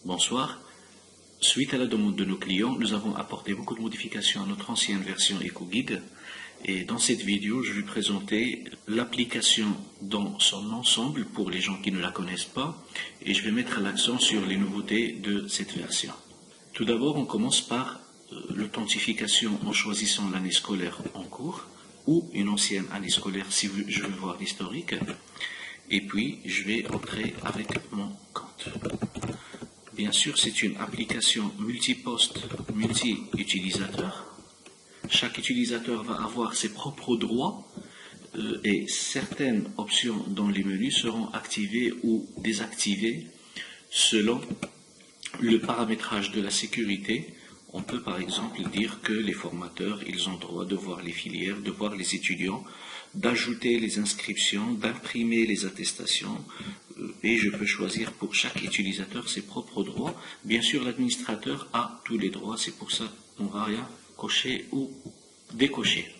Bonsoir. Suite à la demande de nos clients, nous avons apporté beaucoup de modifications à notre ancienne version EcoGuide. Et dans cette vidéo, je vais présenter l'application dans son ensemble pour les gens qui ne la connaissent pas. Et je vais mettre l'accent sur les nouveautés de cette version. Tout d'abord, on commence par l'authentification en choisissant l'année scolaire en cours ou une ancienne année scolaire si je veux voir l'historique. Et puis, je vais entrer avec mon compte. Bien sûr, c'est une application multiposte, multi-utilisateur. Chaque utilisateur va avoir ses propres droits et certaines options dans les menus seront activées ou désactivées selon le paramétrage de la sécurité. On peut par exemple dire que les formateurs, ils ont droit de voir les filières, de voir les étudiants, d'ajouter les inscriptions, d'imprimer les attestations, et je peux choisir pour chaque utilisateur ses propres droits. Bien sûr, l'administrateur a tous les droits, c'est pour ça qu'on ne va rien cocher ou décocher.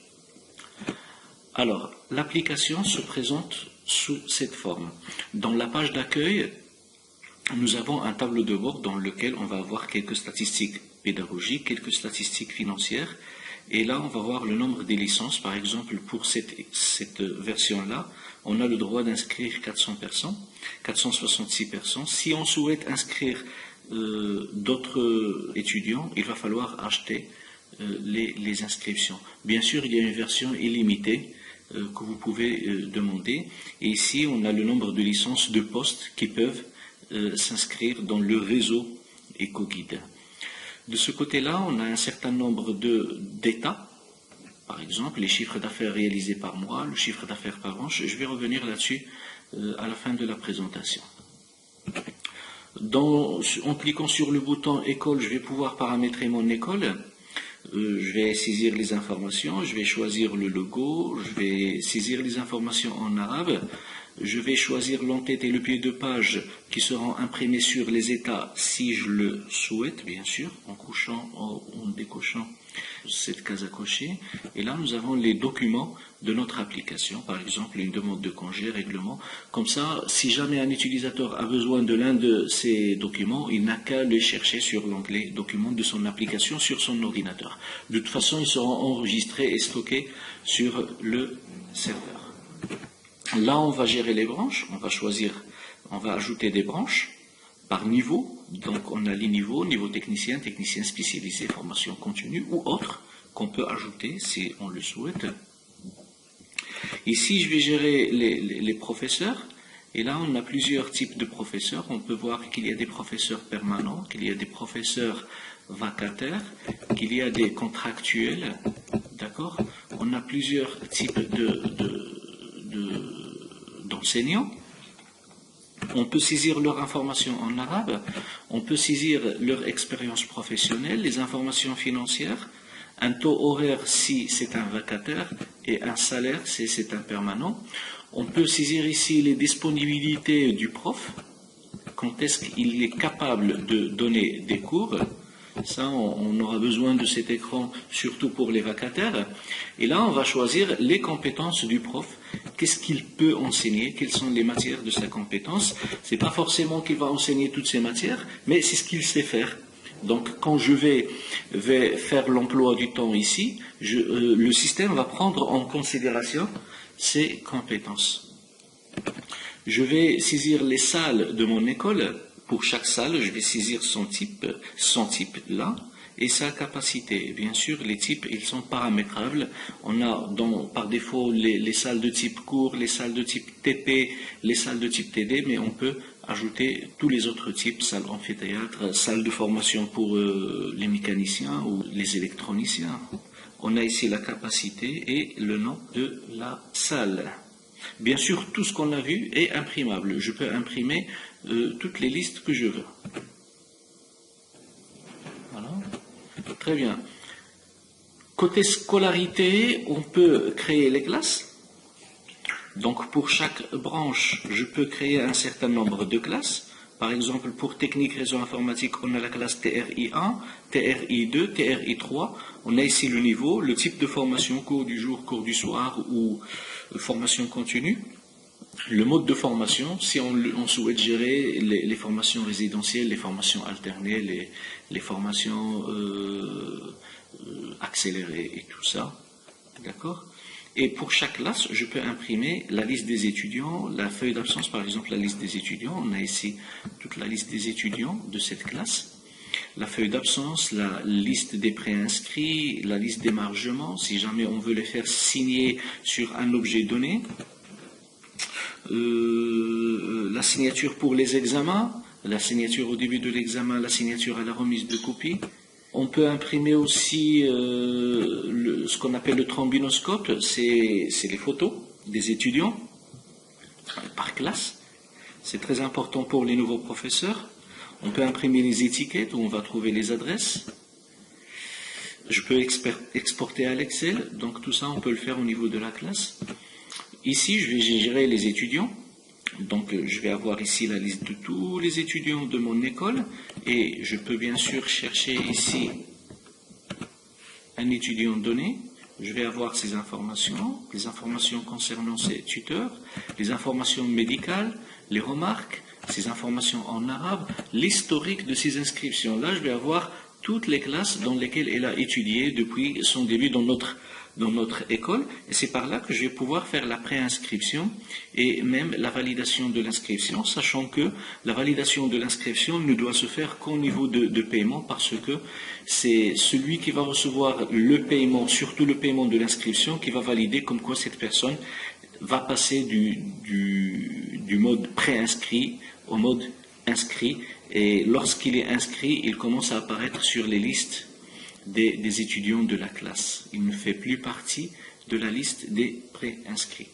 Alors, l'application se présente sous cette forme. Dans la page d'accueil, nous avons un tableau de bord dans lequel on va avoir quelques statistiques pédagogiques, quelques statistiques financières, et là on va voir le nombre des licences. Par exemple, pour cette version-là, on a le droit d'inscrire 400 personnes, 466 personnes. Si on souhaite inscrire d'autres étudiants, il va falloir acheter les inscriptions. Bien sûr, il y a une version illimitée que vous pouvez demander, et ici on a le nombre de licences de postes qui peuvent s'inscrire dans le réseau EcoGuide. De ce côté-là, on a un certain nombre d'états, par exemple les chiffres d'affaires réalisés par mois, le chiffre d'affaires par branche. Je vais revenir là-dessus à la fin de la présentation. En cliquant sur le bouton école, je vais pouvoir paramétrer mon école. Je vais saisir les informations, je vais choisir le logo, je vais saisir les informations en arabe. Je vais choisir l'entête et le pied de page qui seront imprimés sur les états si je le souhaite, bien sûr, en décochant cette case à cocher. Et là, nous avons les documents de notre application, par exemple une demande de congé, règlement. Comme ça, si jamais un utilisateur a besoin de l'un de ces documents, il n'a qu'à les chercher sur l'onglet documents de son application sur son ordinateur. De toute façon, ils seront enregistrés et stockés sur le serveur. Là, on va gérer les branches, on va ajouter des branches par niveau. Donc, on a les niveaux, niveau technicien, technicien spécialisé, formation continue ou autre qu'on peut ajouter si on le souhaite. Ici, je vais gérer les professeurs. Et là, on a plusieurs types de professeurs. On peut voir qu'il y a des professeurs permanents, qu'il y a des professeurs vacataires, qu'il y a des contractuels. D'accord ? On a plusieurs types d'enseignants. On peut saisir leur information en arabe, on peut saisir leur expérience professionnelle, les informations financières, un taux horaire si c'est un vacataire et un salaire si c'est un permanent. On peut saisir ici les disponibilités du prof, quand est-ce qu'il est capable de donner des cours. Ça, on aura besoin de cet écran, surtout pour les vacataires. Et là, on va choisir les compétences du prof. Qu'est-ce qu'il peut enseigner? Quelles sont les matières de sa compétence? C'est pas forcément qu'il va enseigner toutes ces matières, mais c'est ce qu'il sait faire. Donc, quand je vais faire l'emploi du temps ici, le système va prendre en considération ces compétences. Je vais saisir les salles de mon école. Pour chaque salle, je vais saisir son type là, et sa capacité. Bien sûr, les types, ils sont paramétrables. On a par défaut les salles de type cours, les salles de type TP, les salles de type TD, mais on peut ajouter tous les autres types, salles amphithéâtre, salles de formation pour les mécaniciens ou les électroniciens. On a ici la capacité et le nom de la salle. Bien sûr, tout ce qu'on a vu est imprimable. Je peux imprimer toutes les listes que je veux. Voilà. Très bien. Côté scolarité, on peut créer les classes. Donc, pour chaque branche, je peux créer un certain nombre de classes. Par exemple, pour technique réseau informatique, on a la classe TRI1, TRI2, TRI3. On a ici le niveau, le type de formation, cours du jour, cours du soir ou formation continue. Le mode de formation, si on souhaite gérer les formations résidentielles, les formations alternées, les formations accélérées et tout ça, d'accord? Et pour chaque classe, je peux imprimer la liste des étudiants, la feuille d'absence, par exemple, la liste des étudiants. On a ici toute la liste des étudiants de cette classe. La feuille d'absence, la liste des préinscrits, la liste d'émargement, si jamais on veut les faire signer sur un objet donné. La signature pour les examens, la signature au début de l'examen, la signature à la remise de copie. On peut imprimer aussi ce qu'on appelle le trombinoscope, c'est les photos des étudiants par classe. C'est très important pour les nouveaux professeurs. On peut imprimer les étiquettes où on va trouver les adresses. Je peux exporter à l'Excel, donc tout ça on peut le faire au niveau de la classe. Ici, je vais gérer les étudiants. Donc, je vais avoir ici la liste de tous les étudiants de mon école. Et je peux bien sûr chercher ici un étudiant donné. Je vais avoir ces informations, les informations concernant ces tuteurs, les informations médicales, les remarques, ces informations en arabe, l'historique de ces inscriptions. Là, je vais avoir toutes les classes dans lesquelles elle a étudié depuis son début dans notre école, et c'est par là que je vais pouvoir faire la préinscription et même la validation de l'inscription, sachant que la validation de l'inscription ne doit se faire qu'au niveau de paiement, parce que c'est celui qui va recevoir le paiement, surtout le paiement de l'inscription, qui va valider comme quoi cette personne va passer du mode préinscrit au mode inscrit, et lorsqu'il est inscrit, il commence à apparaître sur les listes des étudiants de la classe. Il ne fait plus partie de la liste des préinscrits.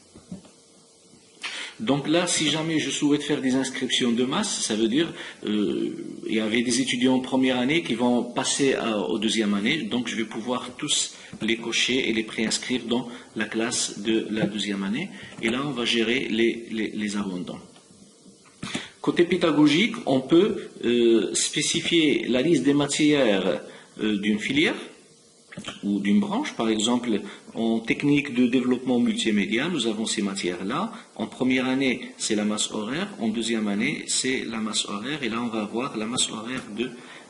Donc là, si jamais je souhaite faire des inscriptions de masse, ça veut dire il y avait des étudiants en première année qui vont passer aux deuxième année, donc je vais pouvoir tous les cocher et les préinscrire dans la classe de la deuxième année. Et là, on va gérer les abondants. Côté pédagogique, on peut spécifier la liste des matières d'une filière ou d'une branche. Par exemple, en technique de développement multimédia, nous avons ces matières-là. En première année, c'est la masse horaire. En deuxième année, c'est la masse horaire. Et là, on va avoir la masse horaire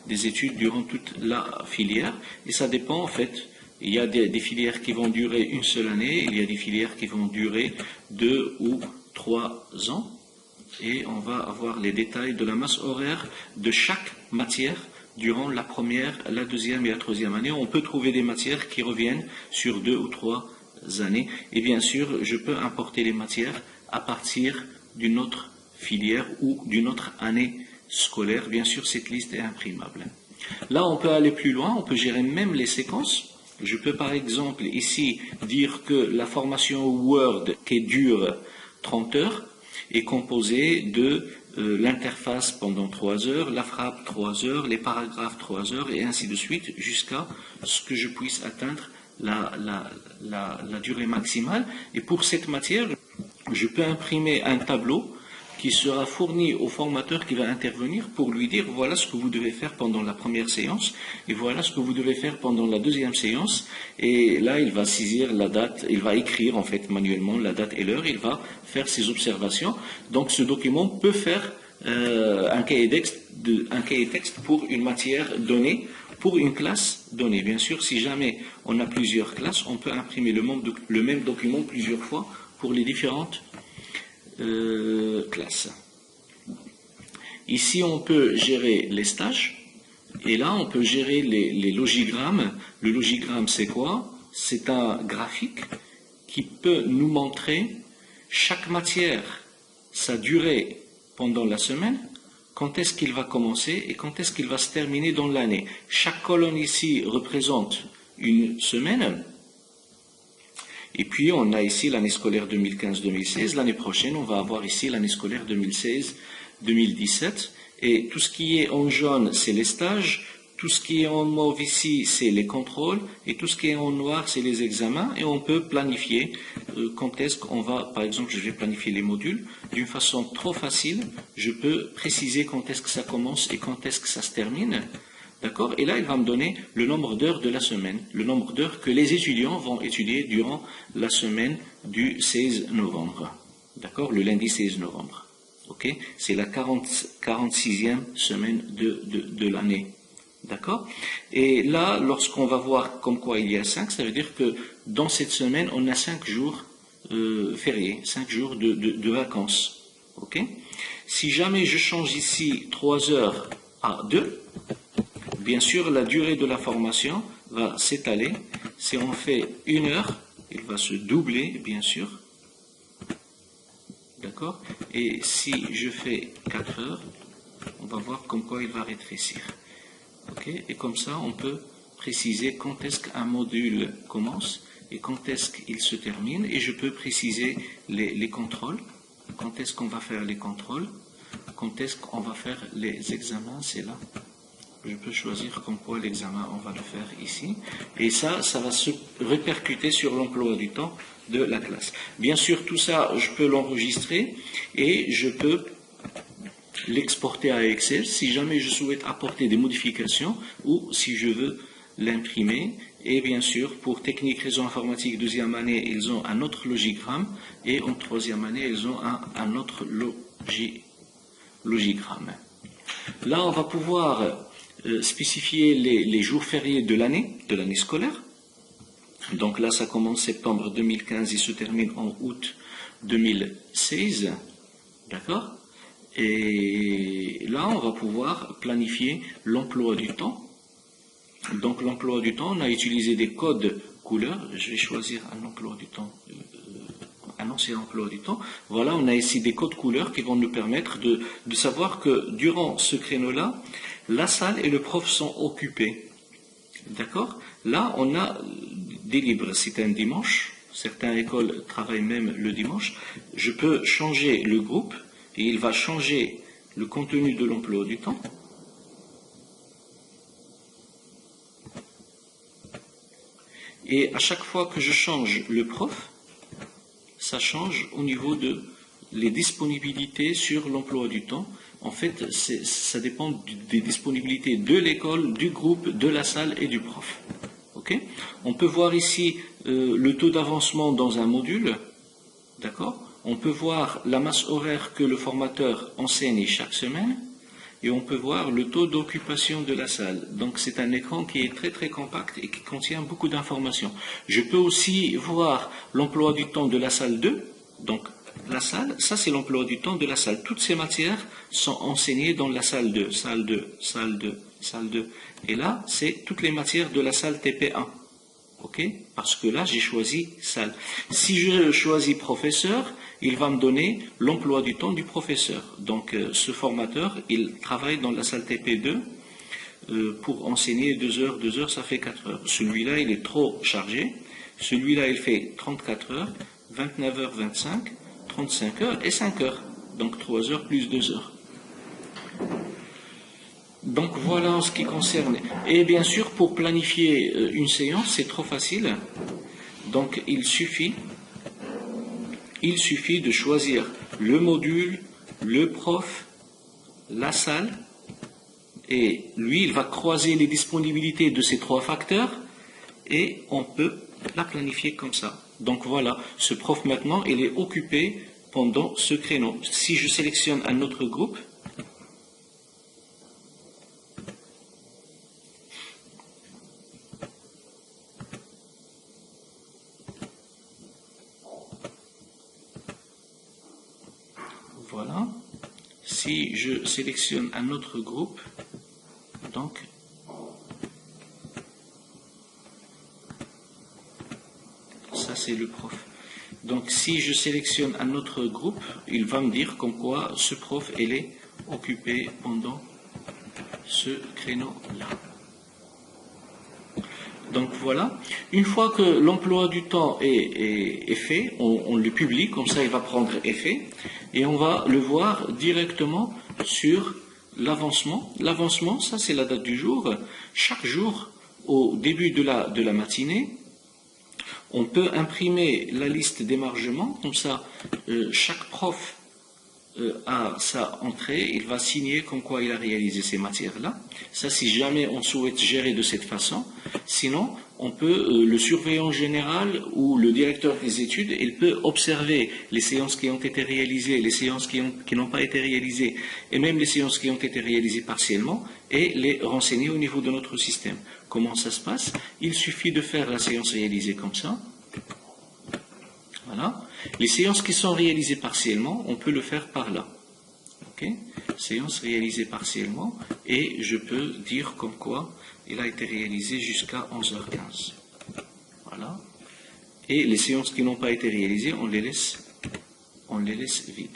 des études durant toute la filière. Et ça dépend, en fait. Il y a des filières qui vont durer une seule année. Il y a des filières qui vont durer 2 ou 3 ans. Et on va avoir les détails de la masse horaire de chaque matière durant la première, la deuxième et la troisième année. On peut trouver des matières qui reviennent sur 2 ou 3 années. Et bien sûr, je peux importer les matières à partir d'une autre filière ou d'une autre année scolaire. Bien sûr, cette liste est imprimable. Là, on peut aller plus loin, on peut gérer même les séquences. Je peux par exemple ici dire que la formation Word qui dure 30 heures est composée de l'interface pendant 3 heures, la frappe 3 heures, les paragraphes 3 heures, et ainsi de suite, jusqu'à ce que je puisse atteindre la durée maximale. Et pour cette matière, je peux imprimer un tableau qui sera fourni au formateur qui va intervenir pour lui dire voilà ce que vous devez faire pendant la première séance et voilà ce que vous devez faire pendant la deuxième séance. Et là, il va saisir la date, il va écrire en fait manuellement la date et l'heure, il va faire ses observations. Donc ce document peut faire un cahier texte pour une matière donnée, pour une classe donnée. Bien sûr, si jamais on a plusieurs classes, on peut imprimer le même document plusieurs fois pour les différentes classe. Ici, on peut gérer les stages, et là, on peut gérer les logigrammes. Le logigramme, c'est quoi? C'est un graphique qui peut nous montrer chaque matière, sa durée pendant la semaine, quand est-ce qu'il va commencer et quand est-ce qu'il va se terminer dans l'année. Chaque colonne ici représente une semaine. Et puis, on a ici l'année scolaire 2015-2016. L'année prochaine, on va avoir ici l'année scolaire 2016-2017. Et tout ce qui est en jaune, c'est les stages. Tout ce qui est en mauve ici, c'est les contrôles. Et tout ce qui est en noir, c'est les examens. Et on peut planifier quand est-ce qu'on va, par exemple, je vais planifier les modules. D'une façon trop facile, je peux préciser quand est-ce que ça commence et quand est-ce que ça se termine. D'accord? Et là, il va me donner le nombre d'heures de la semaine, le nombre d'heures que les étudiants vont étudier durant la semaine du 16 novembre. D'accord? Le lundi 16 novembre. Ok? C'est la 46e semaine de l'année. D'accord? Et là, lorsqu'on va voir comme quoi il y a 5, ça veut dire que dans cette semaine, on a 5 jours fériés, 5 jours de vacances. Ok? Si jamais je change ici 3 heures à 2, bien sûr, la durée de la formation va s'étaler. Si on fait 1 heure, il va se doubler, bien sûr. D'accord? Et si je fais 4 heures, on va voir comme quoi il va rétrécir. Ok? Et comme ça, on peut préciser quand est-ce qu'un module commence et quand est-ce qu'il se termine. Et je peux préciser les contrôles. Quand est-ce qu'on va faire les contrôles? Quand est-ce qu'on va faire les examens? C'est là. Je peux choisir comme quoi l'examen, on va le faire ici. Et ça va se répercuter sur l'emploi du temps de la classe. Bien sûr, tout ça, je peux l'enregistrer et je peux l'exporter à Excel si jamais je souhaite apporter des modifications ou si je veux l'imprimer. Et bien sûr, pour technique réseau informatique deuxième année, ils ont un autre logigramme et en troisième année, ils ont un autre logigramme. Là, on va pouvoir spécifier les jours fériés de l'année scolaire. Donc là, ça commence septembre 2015 et se termine en août 2016. D'accord? Et là, on va pouvoir planifier l'emploi du temps. Donc l'emploi du temps, on a utilisé des codes couleurs. Je vais choisir un emploi du temps, un ancien emploi du temps. Voilà, on a ici des codes couleurs qui vont nous permettre de savoir que durant ce créneau-là, la salle et le prof sont occupés. D'accord? Là, on a des libres. C'est un dimanche. Certaines écoles travaillent même le dimanche. Je peux changer le groupe et il va changer le contenu de l'emploi du temps. Et à chaque fois que je change le prof, ça change au niveau de les disponibilités sur l'emploi du temps. En fait, ça dépend des disponibilités de l'école, du groupe, de la salle et du prof. Okay? On peut voir ici le taux d'avancement dans un module. D'accord? On peut voir la masse horaire que le formateur enseigne chaque semaine. Et on peut voir le taux d'occupation de la salle. Donc c'est un écran qui est très très compact et qui contient beaucoup d'informations. Je peux aussi voir l'emploi du temps de la salle 2. Donc la salle, ça c'est l'emploi du temps de la salle. Toutes ces matières sont enseignées dans la salle 2, salle 2, salle 2, salle 2. Et là, c'est toutes les matières de la salle TP1. Ok? Parce que là, j'ai choisi salle. Si je choisis professeur, il va me donner l'emploi du temps du professeur. Donc, ce formateur, il travaille dans la salle TP2 pour enseigner 2 heures. 2 heures, ça fait 4 heures. Celui-là, il est trop chargé. Celui-là, il fait 34 heures, 29 heures 25, 35 heures et 5 heures. Donc, 3 heures plus 2 heures. Donc voilà en ce qui concerne. Et bien sûr, pour planifier une séance, c'est trop facile. Donc il suffit de choisir le module, le prof, la salle, et lui, il va croiser les disponibilités de ces 3 facteurs, et on peut la planifier comme ça. Donc voilà, ce prof maintenant, il est occupé pendant ce créneau. Si je sélectionne un autre groupe, voilà, si je sélectionne un autre groupe, donc ça c'est le prof. Donc si je sélectionne un autre groupe, il va me dire comme quoi ce prof il est occupé pendant ce créneau-là. Donc voilà, une fois que l'emploi du temps est fait, on le publie, comme ça il va prendre effet, et on va le voir directement sur l'avancement. L'avancement, ça c'est la date du jour. Chaque jour, au début de la matinée, on peut imprimer la liste d'émargement, comme ça chaque prof à sa entrée, il va signer comme quoi il a réalisé ces matières-là. Ça, si jamais on souhaite gérer de cette façon. Sinon, on peut, le surveillant général ou le directeur des études, il peut observer les séances qui ont été réalisées, les séances qui n'ont pas été réalisées, et même les séances qui ont été réalisées partiellement, et les renseigner au niveau de notre système. Comment ça se passe? Il suffit de faire la séance réalisée comme ça. Voilà. Les séances qui sont réalisées partiellement, on peut le faire par là. Ok? Séance réalisée partiellement, et je peux dire comme quoi il a été réalisé jusqu'à 11h15. Voilà. Et les séances qui n'ont pas été réalisées, on les laisse vides.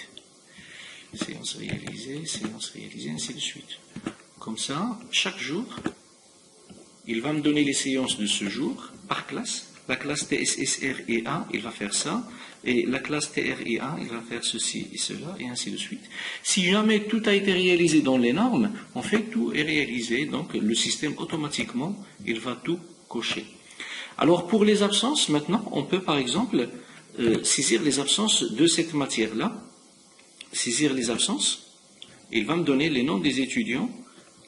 Séance réalisée, ainsi de suite. Comme ça, chaque jour, il va me donner les séances de ce jour par classe. La classe TSSREA, il va faire ça. Et la classe TRIA, il va faire ceci et cela, et ainsi de suite. Si jamais tout a été réalisé dans les normes, en fait, tout est réalisé. Donc, le système, automatiquement, il va tout cocher. Alors, pour les absences, maintenant, on peut, par exemple, saisir les absences de cette matière-là. Saisir les absences. Il va me donner les noms des étudiants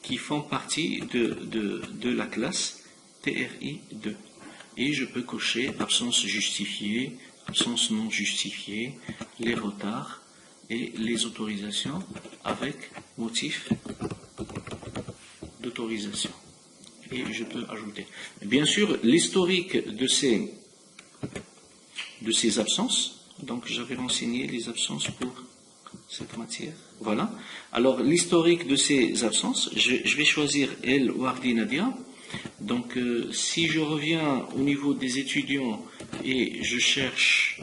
qui font partie de la classe TRI2. Et je peux cocher absence justifiée, absence non justifiée, les retards et les autorisations avec motif d'autorisation. Et je peux ajouter. Bien sûr, l'historique de ces absences, donc j'avais renseigné les absences pour cette matière. Voilà. Alors, l'historique de ces absences, je vais choisir El Wardi Nadia. Donc, si je reviens au niveau des étudiants et je cherche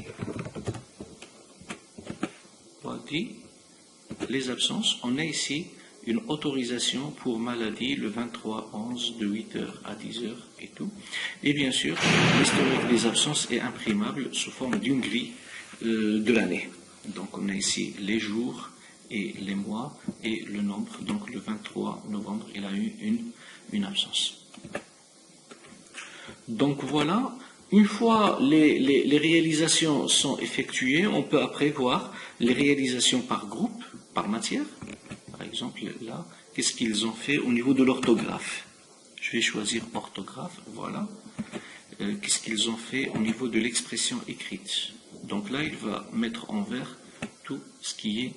les absences, on a ici une autorisation pour maladie le 23/11 de 8h à 10h et tout. Et bien sûr, l'historique des absences est imprimable sous forme d'une grille de l'année. Donc, on a ici les jours et les mois et le nombre. Donc, le 23 novembre, il a eu une absence. Donc voilà, une fois les réalisations sont effectuées, on peut après voir les réalisations par groupe, par matière. Par exemple, là, qu'est-ce qu'ils ont fait au niveau de l'orthographe? Je vais choisir orthographe, voilà. Qu'est-ce qu'ils ont fait au niveau de l'expression écrite? Donc là, il va mettre en vert tout ce qui est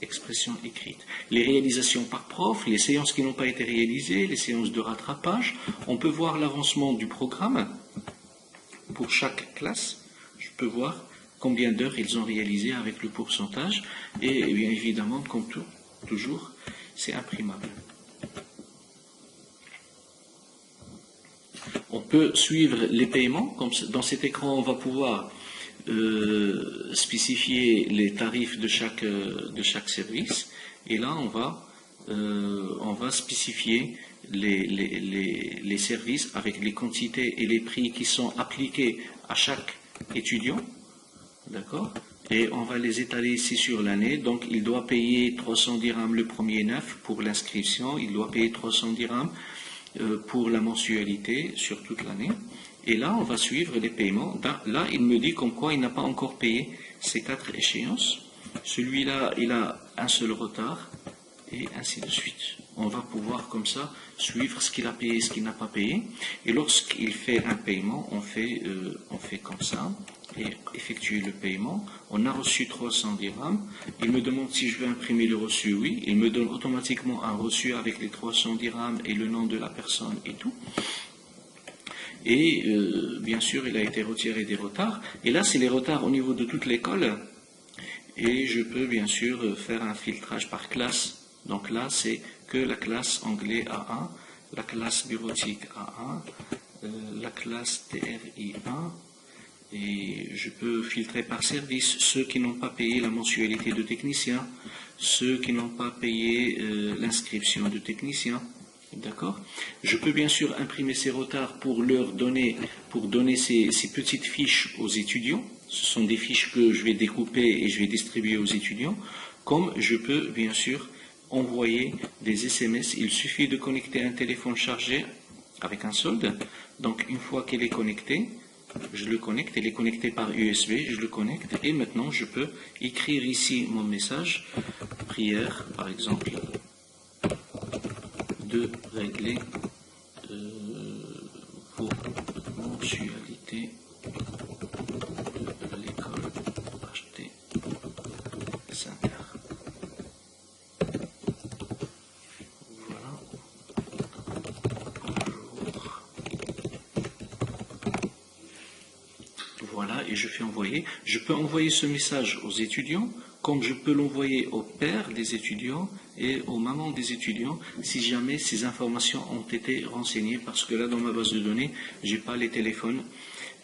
expression écrite. Les réalisations par prof, les séances qui n'ont pas été réalisées, les séances de rattrapage, on peut voir l'avancement du programme pour chaque classe. Je peux voir combien d'heures ils ont réalisé avec le pourcentage et bien évidemment, comme toujours, c'est imprimable. On peut suivre les paiements, comme dans cet écran on va pouvoir spécifier les tarifs de chaque service, et là on va spécifier les services avec les quantités et les prix qui sont appliqués à chaque étudiant, d'accord, et on va les étaler ici sur l'année. Donc il doit payer 300 dirhams le premier 9 pour l'inscription, il doit payer 300 dirhams pour la mensualité sur toute l'année. Et là, on va suivre les paiements. Là, il me dit comme quoi il n'a pas encore payé ces 4 échéances. Celui-là, il a un seul retard, et ainsi de suite. On va pouvoir comme ça suivre ce qu'il a payé et ce qu'il n'a pas payé. Et lorsqu'il fait un paiement, on fait comme ça, et effectuer le paiement. On a reçu 300 dirhams. Il me demande si je veux imprimer le reçu. Oui. Il me donne automatiquement un reçu avec les 300 dirhams et le nom de la personne et tout. Et bien sûr, il a été retiré des retards. Et là, c'est les retards au niveau de toute l'école. Et je peux bien sûr faire un filtrage par classe. Donc là, c'est que la classe anglais A1, la classe bureautique A1, la classe TRI1. Et je peux filtrer par service ceux qui n'ont pas payé la mensualité de technicien, ceux qui n'ont pas payé l'inscription de technicien. D'accord? Je peux bien sûr imprimer ces retards pour donner ces petites fiches aux étudiants. Ce sont des fiches que je vais découper et je vais distribuer aux étudiants. Comme je peux bien sûr envoyer des SMS. Il suffit de connecter un téléphone chargé avec un solde. Donc une fois qu'il est connecté, je le connecte, il est connecté par USB, je le connecte et maintenant je peux écrire ici mon message, prière par exemple, de régler vos mensualités de l'école HT Center. Voilà. Bonjour. Voilà, et je fais envoyer. Je peux envoyer ce message aux étudiants, comme je peux l'envoyer aux pères des étudiants et aux mamans des étudiants, si jamais ces informations ont été renseignées, parce que là, dans ma base de données, je n'ai pas les téléphones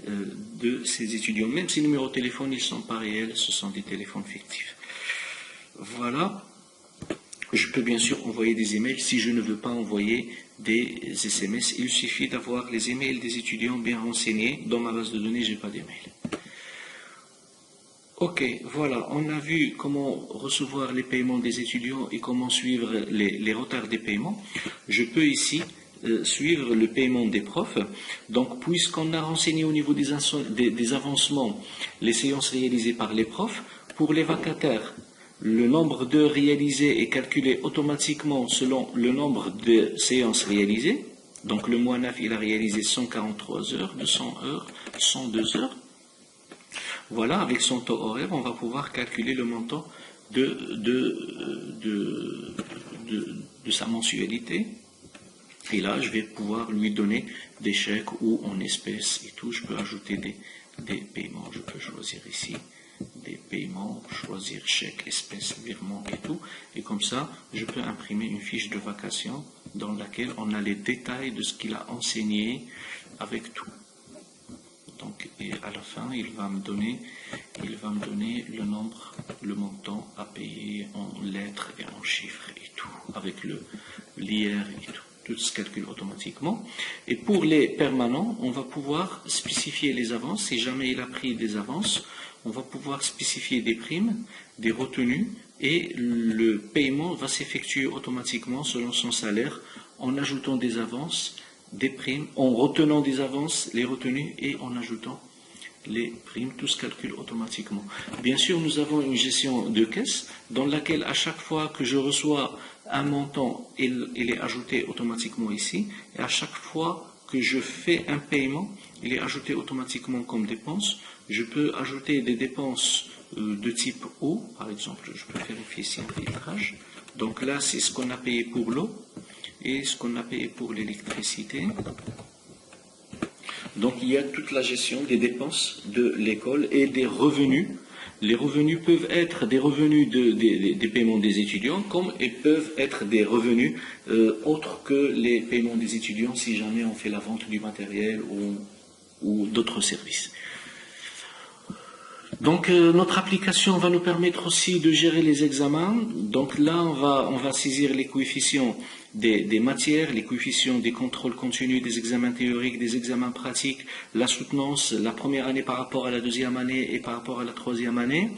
de ces étudiants. Même ces numéros de téléphone, ils ne sont pas réels, ce sont des téléphones fictifs. Voilà. Je peux bien sûr envoyer des emails si je ne veux pas envoyer des SMS. Il suffit d'avoir les emails des étudiants bien renseignés. Dans ma base de données, je n'ai pas d'email. Ok, voilà, on a vu comment recevoir les paiements des étudiants et comment suivre les retards des paiements. Je peux ici suivre le paiement des profs. Donc, puisqu'on a renseigné au niveau des avancements les séances réalisées par les profs, pour les vacataires, le nombre d'heures réalisées est calculé automatiquement selon le nombre de séances réalisées. Donc, le mois 9, il a réalisé 143 heures, 200 heures, 102 heures. Voilà, avec son taux horaire, on va pouvoir calculer le montant de sa mensualité. Et là, je vais pouvoir lui donner des chèques ou en espèces et tout. Je peux ajouter des paiements. Je peux choisir ici des paiements, choisir chèque, espèces, virement et tout. Et comme ça, je peux imprimer une fiche de vacation dans laquelle on a les détails de ce qu'il a enseigné avec tout. Donc, et à la fin, il va me donner le nombre, le montant à payer en lettres et en chiffres et tout, avec l'IR et tout. Tout se calcule automatiquement. Et pour les permanents, on va pouvoir spécifier les avances. Si jamais il a pris des avances, on va pouvoir spécifier des primes, des retenues, et le paiement va s'effectuer automatiquement selon son salaire en ajoutant des avances, des primes, en retenant des avances, les retenues, et en ajoutant les primes, tout se calcule automatiquement. Bien sûr, nous avons une gestion de caisse dans laquelle à chaque fois que je reçois un montant, il est ajouté automatiquement ici, et à chaque fois que je fais un paiement, il est ajouté automatiquement comme dépense. Je peux ajouter des dépenses de type eau, par exemple, je peux vérifier ici un filtrage. Donc là, c'est ce qu'on a payé pour l'eau et ce qu'on a payé pour l'électricité. Donc il y a toute la gestion des dépenses de l'école et des revenus. Les revenus peuvent être des revenus des paiements des étudiants, comme ils peuvent être des revenus autres que les paiements des étudiants si jamais on fait la vente du matériel ou d'autres services. Donc notre application va nous permettre aussi de gérer les examens. Donc là, on va saisir les coefficients des matières, les coefficients des contrôles continus, des examens théoriques, des examens pratiques, la soutenance, la première année par rapport à la deuxième année et par rapport à la troisième année.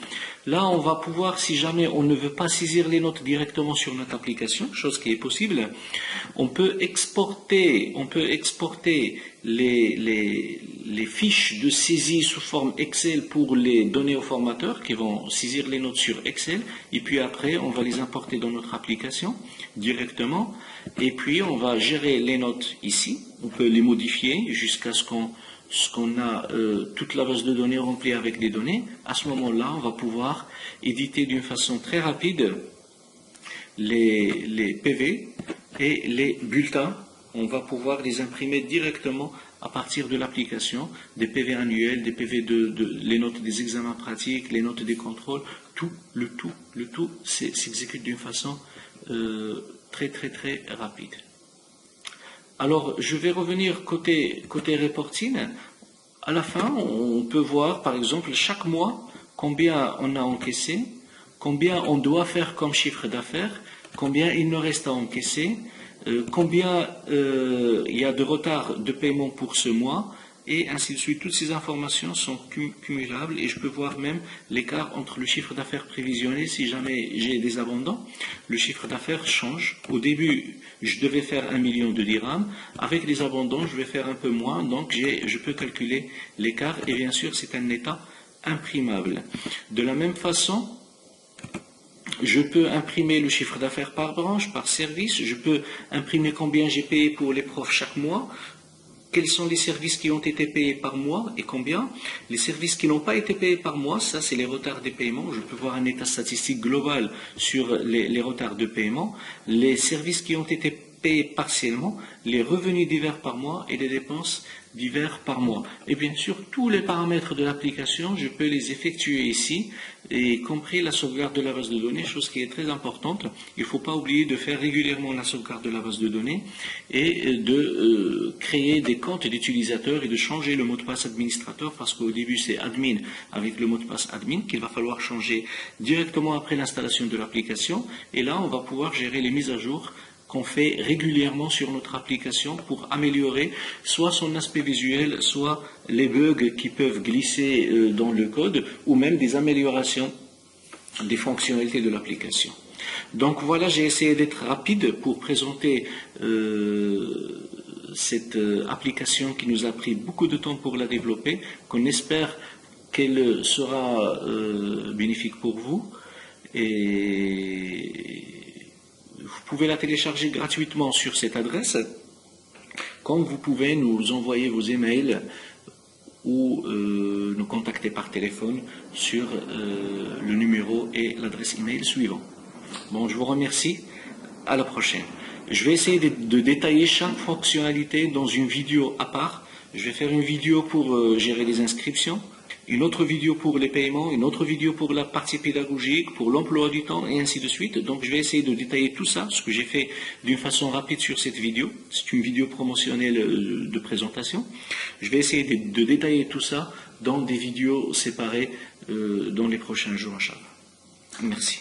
Là, on va pouvoir, si jamais on ne veut pas saisir les notes directement sur notre application, chose qui est possible, on peut exporter les fiches de saisie sous forme Excel pour les donner aux formateurs qui vont saisir les notes sur Excel, et puis après on va les importer dans notre application directement, et puis on va gérer les notes ici, on peut les modifier jusqu'à ce qu'on a toute la base de données remplie avec des données. À ce moment-là, on va pouvoir éditer d'une façon très rapide les PV et les bulletins. On va pouvoir les imprimer directement à partir de l'application, des PV annuels, des PV les notes des examens pratiques, les notes des contrôles, le tout s'exécute d'une façon très rapide. Alors, je vais revenir côté reporting. À la fin, on peut voir, par exemple, chaque mois, combien on a encaissé, combien on doit faire comme chiffre d'affaires, combien il nous reste à encaisser, combien il y a de retard de paiement pour ce mois, et ainsi de suite. Toutes ces informations sont cumulables et je peux voir même l'écart entre le chiffre d'affaires prévisionnel. Si jamais j'ai des abondants, le chiffre d'affaires change. Au début, je devais faire 1 million de dirhams. Avec les abondants, je vais faire un peu moins, donc je peux calculer l'écart et bien sûr, c'est un état imprimable. De la même façon, je peux imprimer le chiffre d'affaires par branche, par service. Je peux imprimer combien j'ai payé pour les profs chaque mois. Quels sont les services qui ont été payés par mois et combien? Les services qui n'ont pas été payés par mois, ça c'est les retards des paiements. Je peux voir un état statistique global sur les retards de paiement. Les services qui ont été payés partiellement, les revenus divers par mois et les dépenses divers par mois. Et bien sûr, tous les paramètres de l'application, je peux les effectuer ici, y compris la sauvegarde de la base de données, chose qui est très importante. Il ne faut pas oublier de faire régulièrement la sauvegarde de la base de données et de créer des comptes d'utilisateurs et de changer le mot de passe administrateur, parce qu'au début c'est admin avec le mot de passe admin qu'il va falloir changer directement après l'installation de l'application. Et là, on va pouvoir gérer les mises à jour qu'on fait régulièrement sur notre application pour améliorer soit son aspect visuel, soit les bugs qui peuvent glisser dans le code, ou même des améliorations des fonctionnalités de l'application. Donc voilà, j'ai essayé d'être rapide pour présenter cette application qui nous a pris beaucoup de temps pour la développer, qu'on espère qu'elle sera bénéfique pour vous. Et vous pouvez la télécharger gratuitement sur cette adresse, comme vous pouvez nous envoyer vos emails ou nous contacter par téléphone sur le numéro et l'adresse email suivant. Bon, je vous remercie. À la prochaine. Je vais essayer de détailler chaque fonctionnalité dans une vidéo à part. Je vais faire une vidéo pour gérer les inscriptions, une autre vidéo pour les paiements, une autre vidéo pour la partie pédagogique, pour l'emploi du temps, et ainsi de suite. Donc je vais essayer de détailler tout ça, ce que j'ai fait d'une façon rapide sur cette vidéo. C'est une vidéo promotionnelle de présentation. Je vais essayer de détailler tout ça dans des vidéos séparées dans les prochains jours, Inch'Allah. Merci.